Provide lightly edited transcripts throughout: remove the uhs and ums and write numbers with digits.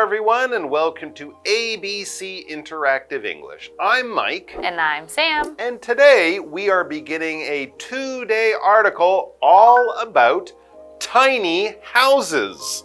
everyone, and welcome to ABC Interactive English. I'm Mike. And I'm Sam. And today we are beginning a 2-day article all about tiny houses.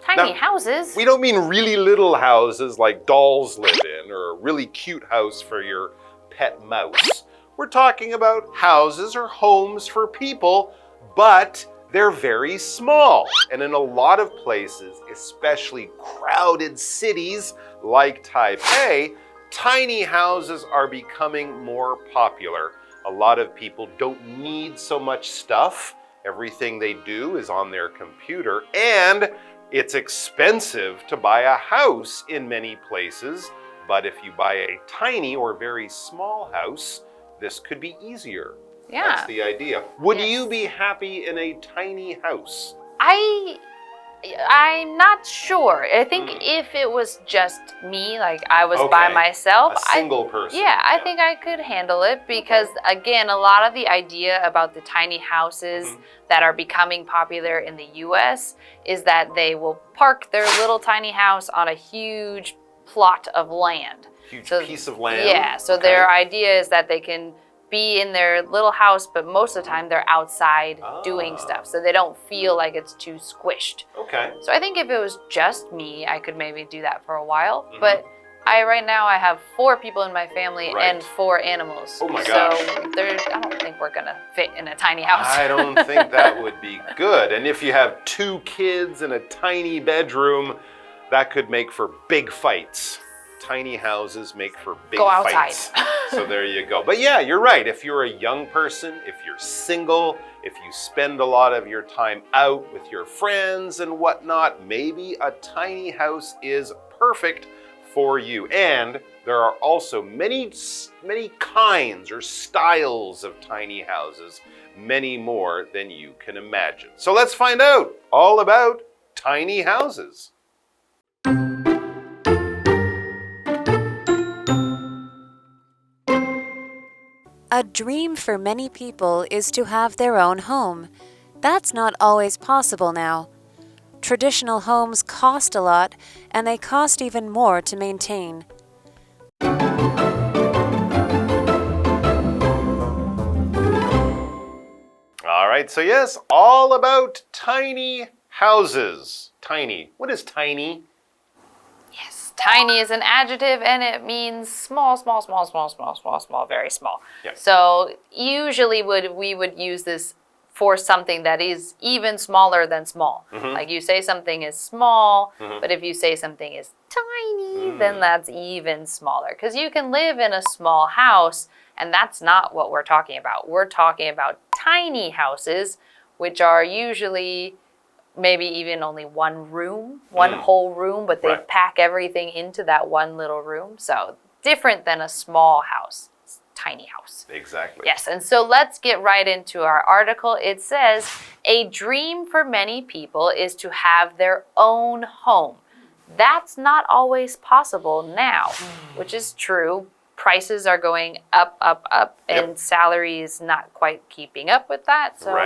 Tiny houses? We don't mean really little houses like dolls live in, or a really cute house for your pet mouse. We're talking about houses or homes for people, but they're very small. And in a lot of places, especially crowded cities like Taipei, tiny houses are becoming more popular. A lot of people don't need so much stuff. Everything they do is on their computer, and it's expensive to buy a house in many places. But if you buy a tiny or very small house, this could be easier. Yeah. That's the idea. Would you be happy in a tiny house? I'm not sure. I think if it was just me, like I was by myself. A single person. Yeah, I think I could handle it because, again, a lot of the idea about the tiny houses that are becoming popular in the US is that they will park their little tiny house on a huge plot of land. Huge piece of land? Yeah, so their idea is that they can be in their little house, but most of the time they're outside doing stuff, so they don't feel like it's too squished. Okay. So I think if it was just me, I could maybe do that for a while, but right now I have 4 people in my family and 4 animals. Oh my gosh. So I don't think we're gonna fit in a tiny house. I don't think that would be good. And if you have 2 kids in a tiny bedroom, that could make for big fights. Tiny houses make for big fights. So there you go. But yeah, you're right. If you're a young person, if you're single, if you spend a lot of your time out with your friends and whatnot, maybe a tiny house is perfect for you. And there are also many kinds or styles of tiny houses, many more than you can imagine. So let's find out all about tiny houses. A dream for many people is to have their own home. That's not always possible now. Traditional homes cost a lot, and they cost even more to maintain. All right, so yes, all about tiny houses. Tiny. What is tiny? Yes, tiny is an adjective and it means small, very small. Yes. So usually we would use this for something that is even smaller than small. Like you say something is small, but if you say something is tiny, then that's even smaller. Because you can live in a small house, and that's not what we're talking about. We're talking about tiny houses, which are usually maybe even only one room, one whole room, but they pack everything into that one little room. So different than a small house, tiny house. Exactly. Yes, and so let's get right into our article. It says, a dream for many people is to have their own home. That's not always possible now, which is true. Prices are going up, and salary is not quite keeping up with that. So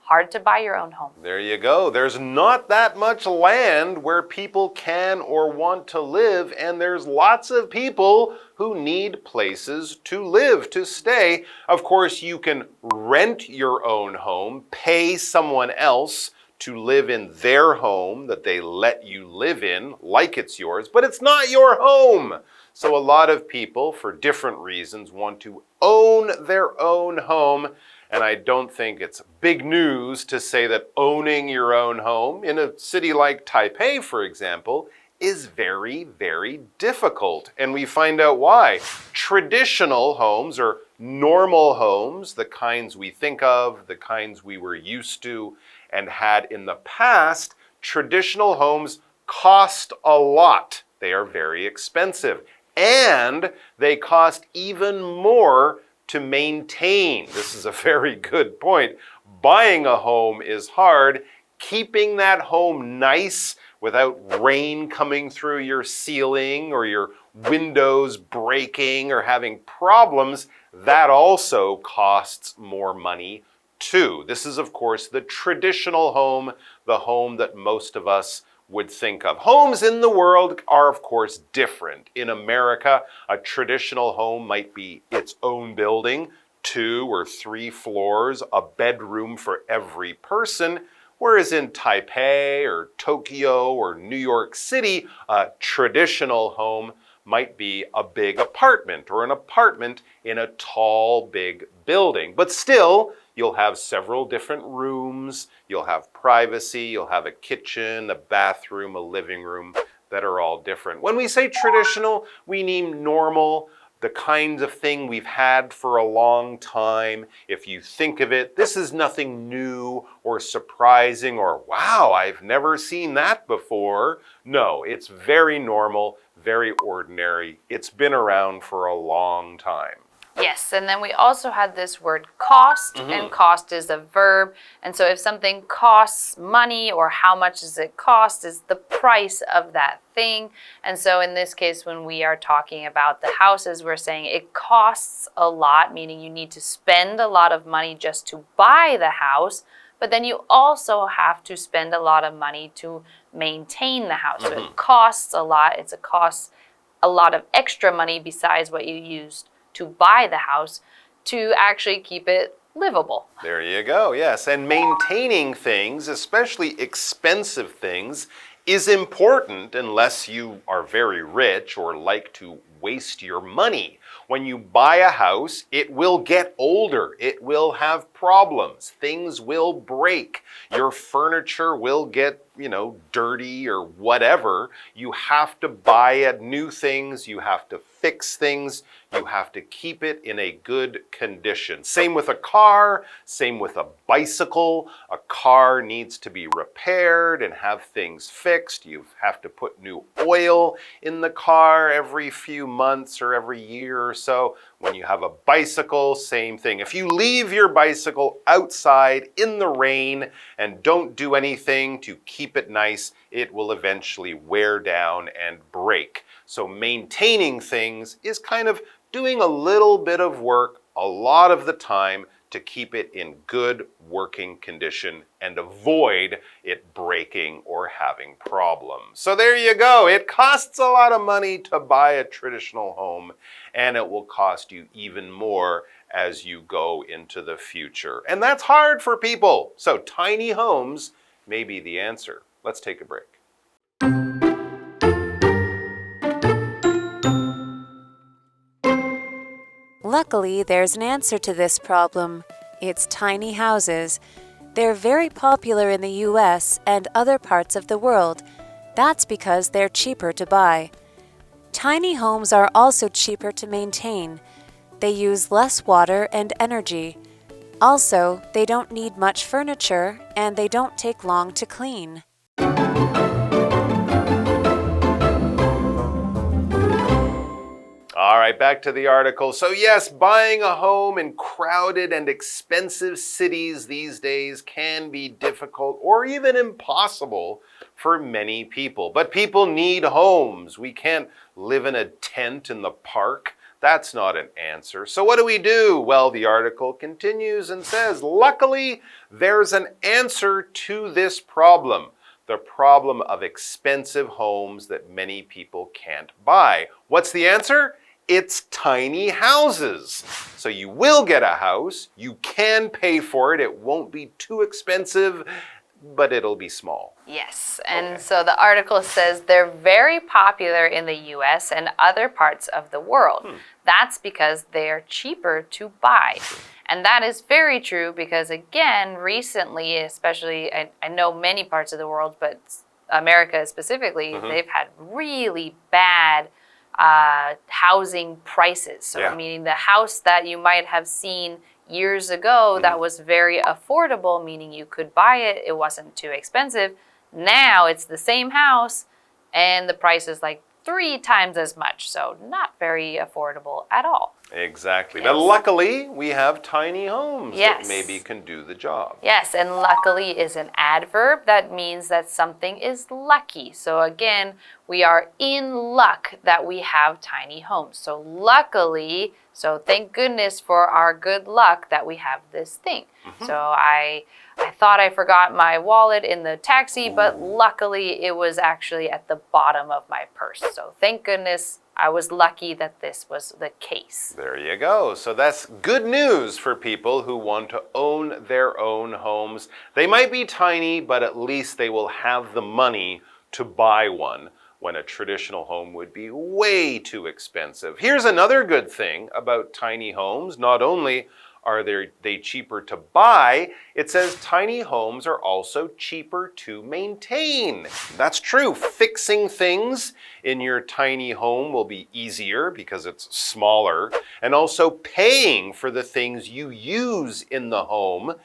hard to buy your own home. There you go. There's not that much land where people can or want to live, and there's lots of people who need places to live, to stay. Of course, you can rent your own home, pay someone else to live in their home that they let you live in, like it's yours, but it's not your home. So a lot of people, for different reasons, want to own their own home. And I don't think it's big news to say that owning your own home in a city like Taipei, for example, is very, very difficult. And we find out why. Traditional homes, or normal homes, the kinds we think of, the kinds we were used to and had in the past, traditional homes cost a lot. They are very expensive. And they cost even more to maintain. This is a very good point. Buying a home is hard. Keeping that home nice without rain coming through your ceiling or your windows breaking or having problems, that also costs more money too. This is, of course, the traditional home, the home that most of us would think of. Homes in the world are, of course, different. In America, a traditional home might be its own building, 2 or 3 floors, a bedroom for every person. Whereas in Taipei or Tokyo or New York City, a traditional home might be a big apartment or an apartment in a tall, big building. But still, you'll have several different rooms, you'll have privacy, you'll have a kitchen, a bathroom, a living room that are all different. When we say traditional, we mean normal, the kinds of thing we've had for a long time. If you think of it, this is nothing new or surprising or, wow, I've never seen that before. No, it's very normal, very ordinary. It's been around for a long time. Yes, and then we also had this word cost, and cost is a verb. And so if something costs money, or how much does it cost, is the price of that thing. And so in this case, when we are talking about the houses, we're saying it costs a lot, meaning you need to spend a lot of money just to buy the house. But then you also have to spend a lot of money to maintain the house. So it costs a lot. It's a lot of extra money besides what you used to buy the house to actually keep it livable. There you go, yes. And maintaining things, especially expensive things, is important unless you are very rich or like to waste your money. When you buy a house, it will get older. It will have problems. Things will break. Your furniture will get, dirty or whatever. You have to buy new things. You have to fix things. You have to keep it in a good condition. Same with a car, same with a bicycle. A car needs to be repaired and have things fixed. You have to put new oil in the car every few months or every year or so. When you have a bicycle, same thing. If you leave your bicycle outside in the rain and don't do anything to keep it nice, it will eventually wear down and break. So maintaining things is kind of doing a little bit of work a lot of the time to keep it in good working condition and avoid it breaking or having problems. So there you go. It costs a lot of money to buy a traditional home, and it will cost you even more as you go into the future. And that's hard for people. So tiny homes may be the answer. Let's take a break. Luckily, there's an answer to this problem. It's tiny houses. They're very popular in the US and other parts of the world. That's because they're cheaper to buy. Tiny homes are also cheaper to maintain. They use less water and energy. Also, they don't need much furniture and they don't take long to clean. All right, back to the article. So yes, buying a home in crowded and expensive cities these days can be difficult or even impossible for many people. But people need homes. We can't live in a tent in the park. That's not an answer. So what do? Well, the article continues and says, luckily, there's an answer to this problem. The problem of expensive homes that many people can't buy. What's the answer? It's tiny houses. So you will get a house, you can pay for it, it won't be too expensive, but it'll be small. Yes, and so the article says they're very popular in the US and other parts of the world. That's because they're cheaper to buy. And that is very true because, again, recently, especially, I know many parts of the world, but America specifically, they've had really bad housing prices. So meaning the house that you might have seen years ago that was very affordable, meaning you could buy it, it wasn't too expensive. Now it's the same house and the price is like 3 times as much. So not very affordable at all. Exactly. Yes. But luckily, we have tiny homes Yes. that maybe can do the job. Yes, and luckily is an adverb that means that something is lucky. So again, we are in luck that we have tiny homes. So luckily, so thank goodness for our good luck that we have this thing. So I thought I forgot my wallet in the taxi, but luckily it was actually at the bottom of my purse. So thank goodness I was lucky that this was the case. There you go. So that's good news for people who want to own their own homes. They might be tiny, but at least they will have the money to buy one when a traditional home would be way too expensive. Here's another good thing about tiny homes. Not only are they cheaper to buy, it says tiny homes are also cheaper to maintain. That's true. Fixing things in your tiny home will be easier because it's smaller. And also paying for the things you use in the home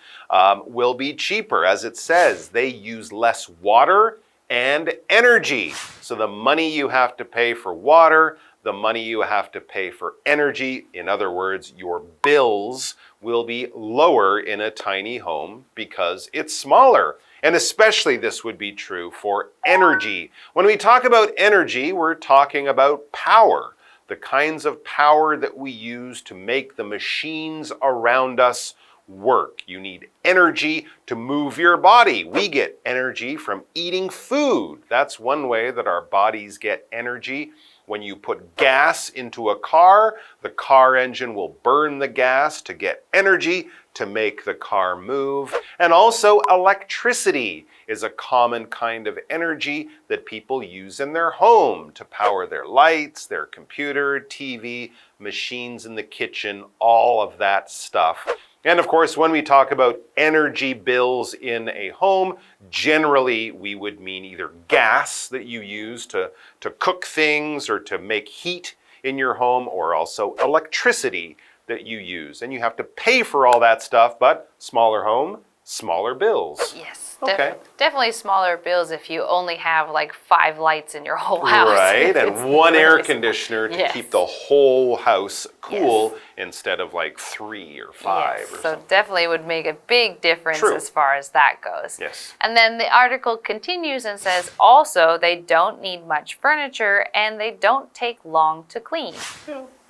will be cheaper. As it says, they use less water and energy. So the money you have to pay for water, the money you have to pay for energy, in other words, your bills will be lower in a tiny home because it's smaller. And especially this would be true for energy. When we talk about energy, we're talking about power, the kinds of power that we use to make the machines around us work. You need energy to move your body. We get energy from eating food. That's one way that our bodies get energy. When you put gas into a car, the car engine will burn the gas to get energy to make the car move. And also electricity is a common kind of energy that people use in their home to power their lights, their computer, TV, machines in the kitchen, all of that stuff. And of course, when we talk about energy bills in a home, generally we would mean either gas that you use to cook things or to make heat in your home, or also electricity that you use. And you have to pay for all that stuff, but smaller home, smaller bills. Yes. Okay. Definitely smaller bills if you only have like 5 lights in your whole house. Right, and one air conditioner to Yes. keep the whole house cool Yes. instead of like 3 or 5 Yes, or so something. definitely would make a big difference True. as far as that goes. Yes. And then the article continues and says also they don't need much furniture and they don't take long to clean.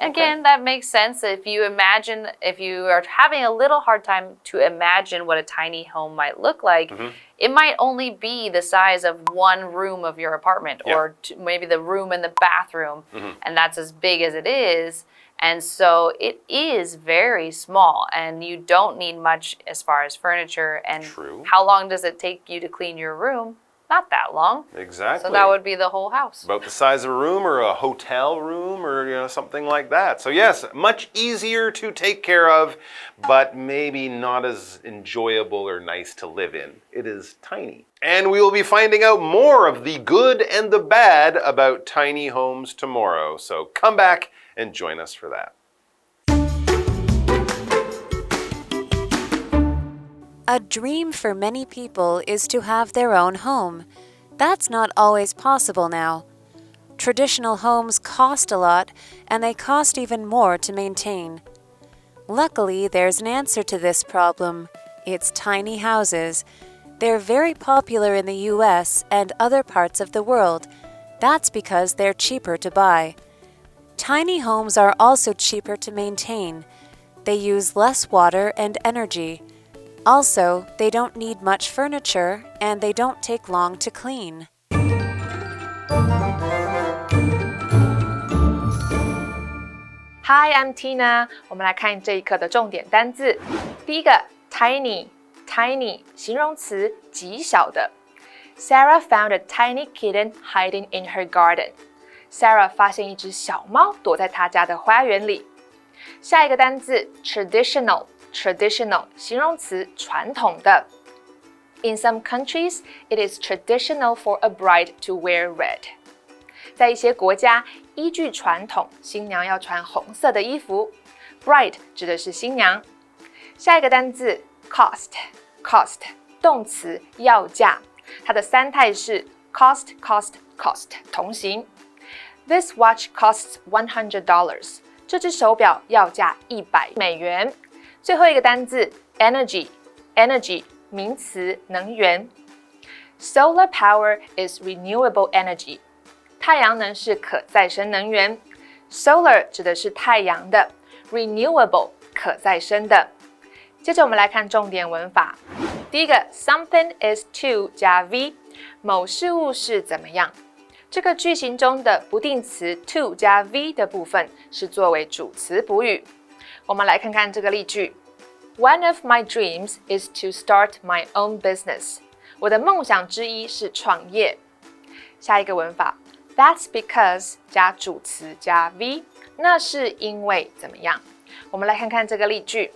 Again, that makes sense. If you are having a little hard time to imagine what a tiny home might look like, it might only be the size of one room of your apartment, or maybe the room and the bathroom, and that's as big as it is. And so it is very small, and you don't need much as far as furniture. And True. How long does it take you to clean your room? Not that long. Exactly. So that would be the whole house. About the size of a room or a hotel room or something like that. So yes, much easier to take care of, but maybe not as enjoyable or nice to live in. It is tiny. And we will be finding out more of the good and the bad about tiny homes tomorrow. So come back and join us for that. A dream for many people is to have their own home. That's not always possible now. Traditional homes cost a lot, and they cost even more to maintain. Luckily, there's an answer to this problem. It's tiny houses. They're very popular in the US and other parts of the world. That's because they're cheaper to buy. Tiny homes are also cheaper to maintain. They use less water and energy. Also, they don't need much furniture, and they don't take long to clean. Hi, I'm Tina. 我们来看这一课的重点单字。第一个 tiny 形容词，极小的。Sarah found a tiny kitten hiding in her garden. Sarah 发现一只小猫躲在她家的花园里。下一个单字 traditional 形容词，传统的。In some countries, it is traditional for a bride to wear red. 在一些国家，依据传统，新娘要穿红色的衣服。Bride 指的是新娘。下一个单字 cost 动词，要价。它的三态是 cost 同形。This watch costs $100. 这只手表要价$100。最后一个单字 energy 名词能源。Solar power is renewable energy. 太阳能是可再生能源。Solar 指的是太阳的 ，renewable 可再生的。接着我们来看重点文法。第一个 ，something is to 加 v， 某事物是怎么样？这个句型中的不定词 to 加 v 的部分是作为主词补语。我们来看看这个例句。One of my dreams is to start my own business. 我的梦想之一是创业。下一个文法 That's because 加主词加 v， 那是因为怎么样？我们来看看这个例句。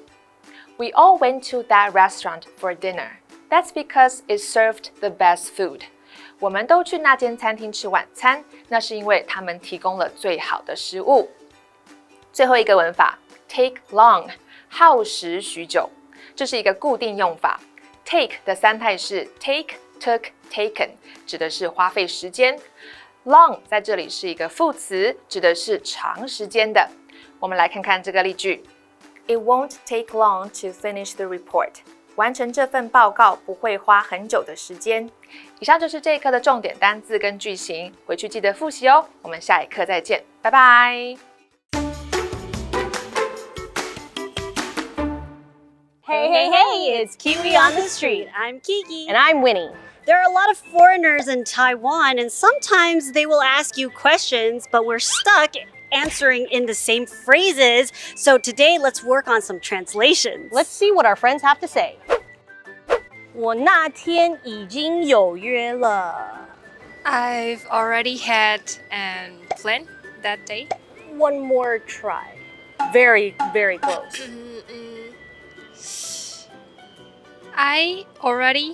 We all went to that restaurant for dinner. That's because it served the best food. 我们都去那间餐厅吃晚餐，那是因为他们提供了最好的食物。最后一个文法 take long， 耗时许久，这是一个固定用法。take 的三态是 take, took, taken， 指的是花费时间。long 在这里是一个副词，指的是长时间的。我们来看看这个例句。It won't take long to finish the report. 完成这份报告不会花很久的时间。以上就是这一课的重点单字跟句型，回去记得复习哦。我们下一课再见，拜拜。Hey, it's Kiwi on the street. I'm Kiki. And I'm Winnie. There are a lot of foreigners in Taiwan, and sometimes they will ask you questions, but we're stuck answering in the same phrases. So today, let's work on some translations. Let's see what our friends have to say. 我那天已经有约了。I've already had an plan that day. One more try. Very, very close. I already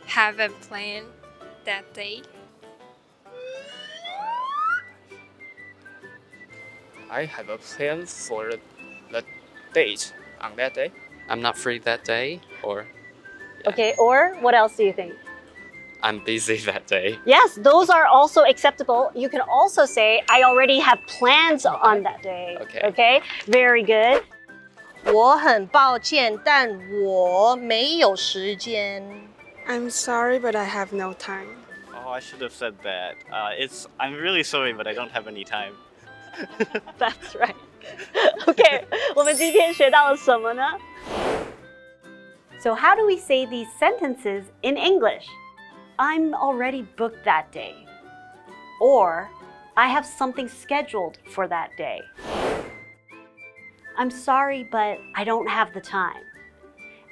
have a plan that day. I have a plan for the date on that day. I'm not free that day, or Okay, or what else do you think? I'm busy that day. Yes, those are also acceptable. You can also say, I already have plans on that day. Okay, very good. 我很抱歉，但我没有时间。I'm sorry, but I have no time. Oh, I should have said that. I'm really sorry, but I don't have any time. That's right. Okay, 我们今天学到了什么呢？ So how do we say these sentences in English? I'm already booked that day. Or, I have something scheduled for that day. I'm sorry, but I don't have the time.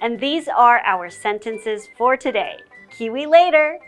And these are our sentences for today. Kiwi later!